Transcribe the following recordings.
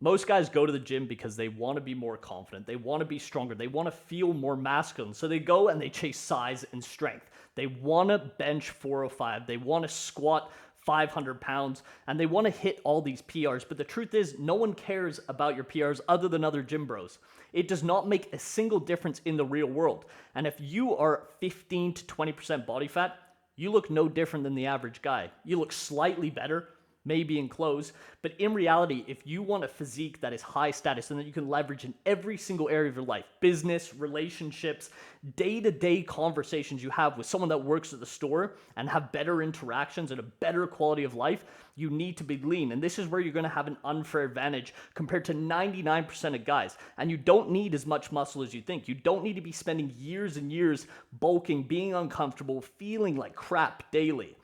Most guys go to the gym because they want to be more confident. They want to be stronger. They want to feel more masculine. So they go and they chase size and strength. They want to bench 405. They want to squat 500 pounds and they want to hit all these PRs. But the truth is, no one cares about your PRs other than other gym bros. It does not make a single difference in the real world. And if you are 15 to 20% body fat, you look no different than the average guy. You look slightly better, maybe in clothes, but in reality, if you want a physique that is high status and that you can leverage in every single area of your life, business, relationships, day-to-day conversations you have with someone that works at the store and have better interactions and a better quality of life, you need to be lean. And this is where you're gonna have an unfair advantage compared to 99% of guys. And you don't need as much muscle as you think. You don't need to be spending years and years bulking, being uncomfortable, feeling like crap daily.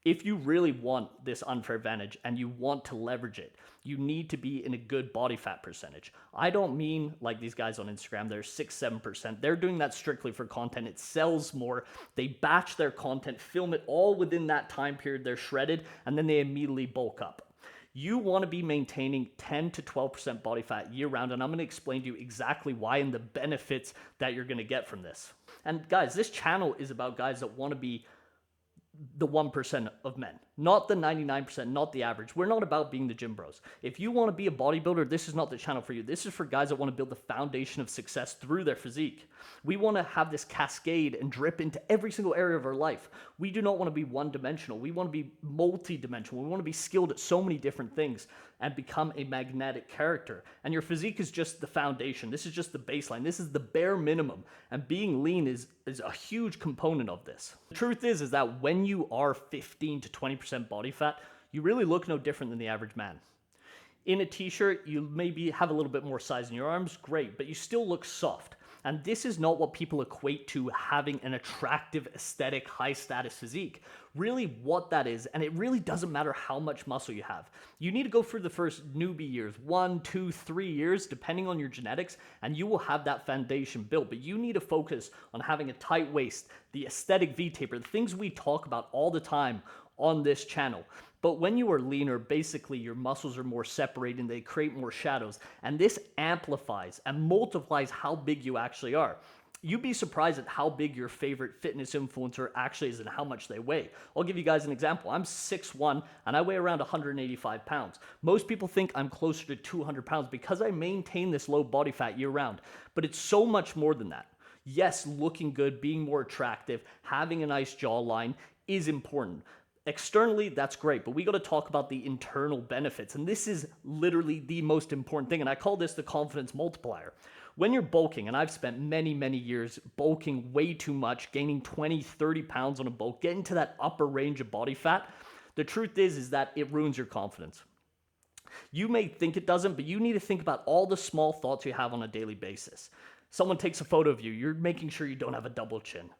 If you really want this unfair advantage and you want to leverage it, you need to be in a good body fat percentage. I don't mean like these guys on Instagram, they're 6-7%. They're doing that strictly for content. It sells more. They batch their content, film it all within that time period. They're shredded, and then they immediately bulk up. You want to be maintaining 10 to 12% body fat year round, and I'm going to explain to you exactly why and the benefits that you're going to get from this. And guys, this channel is about guys that want to be the 1% of men, not the 99%, not the average. We're not about being the gym bros. If you want to be a bodybuilder, this is not the channel for you. This is for guys that want to build the foundation of success through their physique. We want to have this cascade and drip into every single area of our life. We do not want to be one-dimensional. We want to be multi-dimensional. We want to be skilled at so many different things and become a magnetic character. And your physique is just the foundation. This is just the baseline. This is the bare minimum. And being lean is a huge component of this. The truth is that when you are 15 to 20% body fat, you really look no different than the average man. In a t-shirt, you maybe have a little bit more size in your arms, great, but you still look soft. And this is not what people equate to having an attractive, aesthetic, high-status physique. Really what that is, and it really doesn't matter how much muscle you have. You need to go through the first newbie years, 1, 2, 3 years, depending on your genetics, and you will have that foundation built. But you need to focus on having a tight waist, the aesthetic V-taper, the things we talk about all the time on this channel. But when you are leaner, basically your muscles are more separated and they create more shadows. And this amplifies and multiplies how big you actually are. You'd be surprised at how big your favorite fitness influencer actually is and how much they weigh. I'll give you guys an example. I'm 6'1" and I weigh around 185 pounds. Most people think I'm closer to 200 pounds because I maintain this low body fat year round. But it's so much more than that. Yes, looking good, being more attractive, having a nice jawline is important. Externally, that's great, but we got to talk about the internal benefits. And this is literally the most important thing. And I call this the confidence multiplier. When you're bulking, and I've spent many, many years bulking way too much, gaining 20, 30 pounds on a bulk, getting to that upper range of body fat, the truth is that it ruins your confidence. You may think it doesn't, but you need to think about all the small thoughts you have on a daily basis. Someone takes a photo of you, you're making sure you don't have a double chin.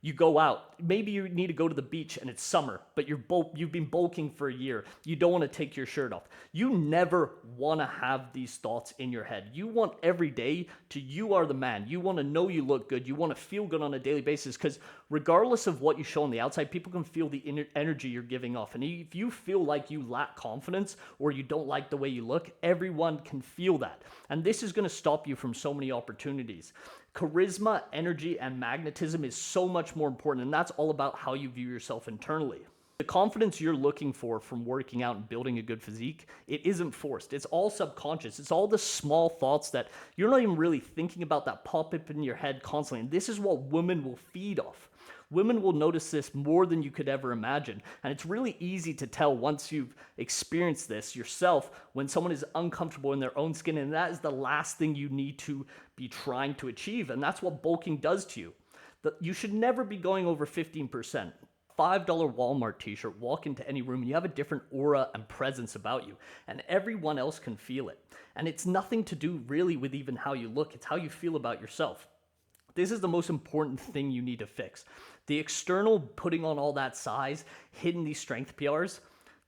You go out, maybe you need to go to the beach and it's summer, but you've been bulking for a year. You don't want to take your shirt off. You never want to have these thoughts in your head. You want every day you are the man. You want to know you look good. You want to feel good on a daily basis because regardless of what you show on the outside, people can feel the energy you're giving off. And if you feel like you lack confidence or you don't like the way you look, everyone can feel that. And this is going to stop you from so many opportunities. Charisma, energy, and magnetism is so much more important, and that's all about how you view yourself internally. The confidence you're looking for from working out and building a good physique, it isn't forced. It's all subconscious. It's all the small thoughts that you're not even really thinking about that pop up in your head constantly. And this is what women will feed off. Women will notice this more than you could ever imagine. And it's really easy to tell once you've experienced this yourself when someone is uncomfortable in their own skin. And that is the last thing you need to be trying to achieve. And that's what bulking does to you. You should never be going over 15%. $5 Walmart t-shirt, walk into any room and you have a different aura and presence about you. And everyone else can feel it. And it's nothing to do really with even how you look. It's how you feel about yourself. This is the most important thing you need to fix. The external putting on all that size, hitting these strength PRs,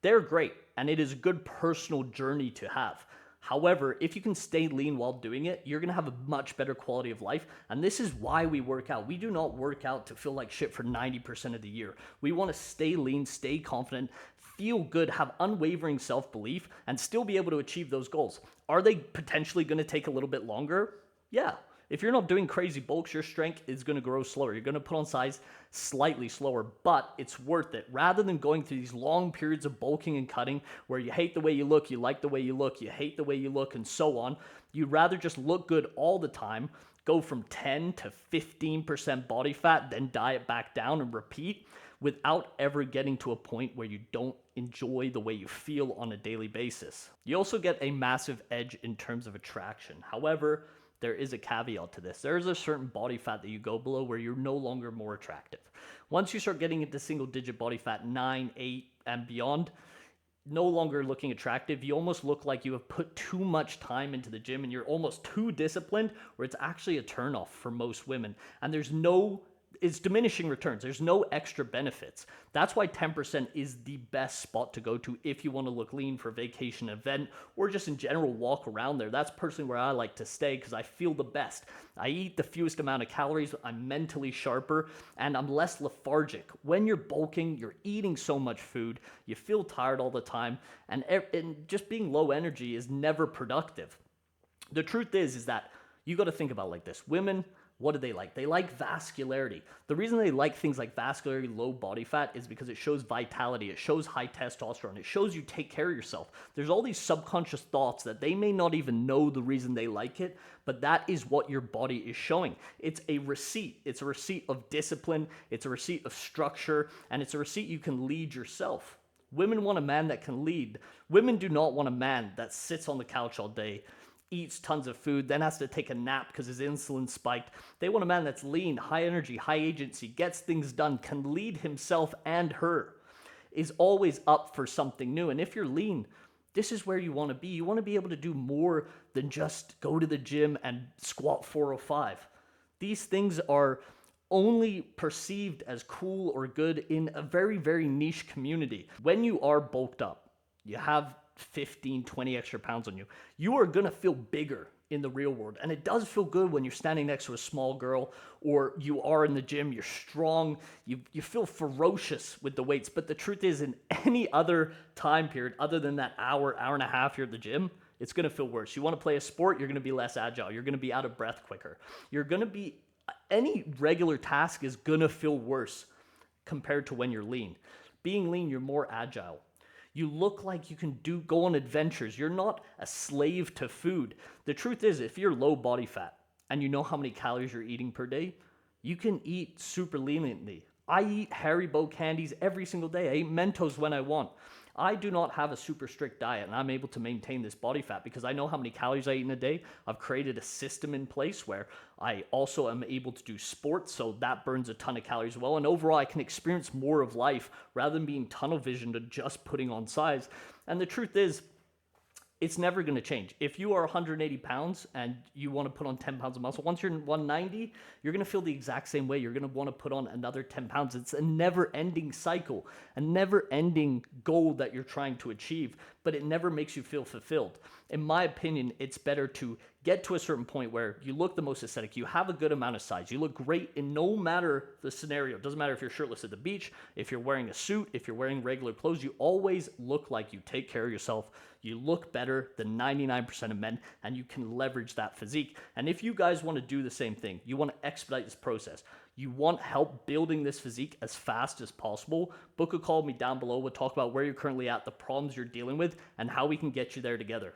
they're great. And it is a good personal journey to have. However, if you can stay lean while doing it, you're gonna have a much better quality of life. And this is why we work out. We do not work out to feel like shit for 90% of the year. We wanna stay lean, stay confident, feel good, have unwavering self belief, and still be able to achieve those goals. Are they potentially gonna take a little bit longer? Yeah. If you're not doing crazy bulks, your strength is going to grow slower. You're going to put on size slightly slower, but it's worth it. Rather than going through these long periods of bulking and cutting where you hate the way you look, you like the way you look, you hate the way you look, and so on, you'd rather just look good all the time, go from 10 to 15% body fat, then diet back down and repeat without ever getting to a point where you don't enjoy the way you feel on a daily basis. You also get a massive edge in terms of attraction. However, there is a caveat to this. There is a certain body fat that you go below where you're no longer more attractive. Once you start getting into single digit body fat, 9, 8, and beyond, no longer looking attractive. You almost look like you have put too much time into the gym and you're almost too disciplined, where it's actually a turnoff for most women. And it's diminishing returns. There's no extra benefits. That's why 10% is the best spot to go to if you want to look lean for a vacation event or just in general walk around there. That's personally where I like to stay because I feel the best. I eat the fewest amount of calories, I'm mentally sharper, and I'm less lethargic. When you're bulking, you're eating so much food, you feel tired all the time, and just being low energy is never productive. The truth is that you got to think about it like this. Women, what do they like? They like vascularity. The reason they like things like vascularity, low body fat, is because it shows vitality. It shows high testosterone. It shows you take care of yourself. There's all these subconscious thoughts that they may not even know the reason they like it, but that is what your body is showing. It's a receipt. It's a receipt of discipline. It's a receipt of structure, and it's a receipt you can lead yourself. Women want a man that can lead. Women do not want a man that sits on the couch all day, eats tons of food, then has to take a nap because his insulin spiked. They want a man that's lean, high energy, high agency, gets things done, can lead himself and her, is always up for something new. And if you're lean, this is where you want to be. You want to be able to do more than just go to the gym and squat 405. These things are only perceived as cool or good in a very, very niche community. When you are bulked up, you have 15, 20 extra pounds on you, you are going to feel bigger in the real world. And it does feel good when you're standing next to a small girl or you are in the gym, you're strong, you feel ferocious with the weights. But the truth is, in any other time period other than that hour and a half you're at the gym, it's going to feel worse. You want to play a sport, you're going to be less agile. You're going to be out of breath quicker. Any regular task is going to feel worse compared to when you're lean. Being lean, you're more agile. You look like you can go on adventures. You're not a slave to food. The truth is, if you're low body fat and you know how many calories you're eating per day, you can eat super leniently. I eat Haribo candies every single day. I eat Mentos when I want. I do not have a super strict diet, and I'm able to maintain this body fat because I know how many calories I eat in a day. I've created a system in place where I also am able to do sports, so that burns a ton of calories as well. And overall, I can experience more of life rather than being tunnel visioned to just putting on size. And the truth is, it's never going to change. If you are 180 pounds and you want to put on 10 pounds of muscle, once you're 190, you're going to feel the exact same way. You're going to want to put on another 10 pounds. It's a never-ending cycle, a never-ending goal that you're trying to achieve, but it never makes you feel fulfilled. In my opinion, it's better to get to a certain point where you look the most aesthetic, you have a good amount of size, you look great in no matter the scenario. It doesn't matter if you're shirtless at the beach, if you're wearing a suit, if you're wearing regular clothes, you always look like you take care of yourself. You look better than 99% of men, and you can leverage that physique. And if you guys want to do the same thing, you want to expedite this process, you want help building this physique as fast as possible, book a call with me down below. We'll talk about where you're currently at, the problems you're dealing with, and how we can get you there together.